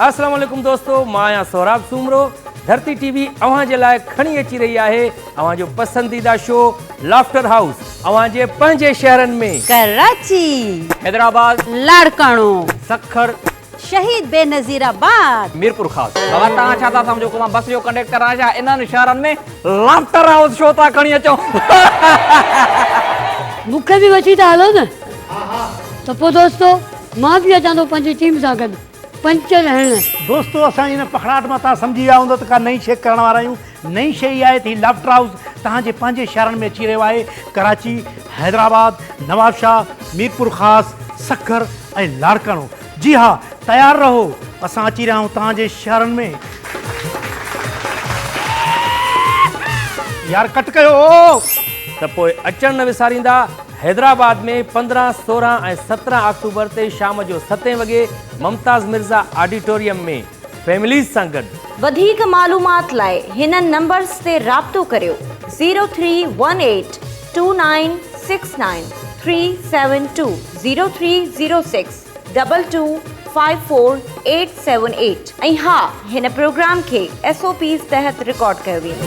अस्सलाम वालेकुम दोस्तों, मां आहियां सोहराब सूमरो। धरती टीवी अवां जे लाइ खणी अची रही आहे अवां जो पसंदीदा शो लाफ्टर हाउस। अवां जे पंहिंजे शहरनि में कराची, हैदराबाद, लाड़काणो, सखर, शहीद बेनज़ीराबाद, मीरपुर खास। बाबा तव्हां छा था सम्झो को मां बस जो कंडक्टर आहियां इन्हनि शहरनि में लाफ्टर हाउस शो था खणी अचो। मूंखे बि वठी था हलो न। त पोइ दोस्तो मां बि अचां थो पंहिंजी टीम सां गॾु पंच रहण। दोस्तों असां इन पखड़ाट में तव्हां सम्झी विया हूंदो त का नई शइ करण वारा आहियूं। नई शइ आहे थी लाफ्टर हाउस तव्हांजे पंहिंजे शहरनि में अची रहियो आहे। कराची, हैदराबाद, नवाबशाह, मीरपुर ख़ास, सखर ऐं लाड़काणो। जी हाँ, तयारु रहो, असां अची रहिया आहियूं तव्हांजे शहरनि में। यार कट कयो। त पोइ अचण न विसारींदा। हैदराबाद में 15, 16 ऐं 17 अक्टूबर ते शाम जो 7 वॻे मुमताज़ मिर्ज़ा ऑडिटोरियम में फैमिलीज़ सां गॾु। वधीक मालूमात लाइ हिन नंबर्स ते राब्तो करियो 0318 2969 372 0306 2254 878 ऐं हा, हिन प्रोग्राम खे SOPs तहत रिकॉर्ड कयो वेंदो।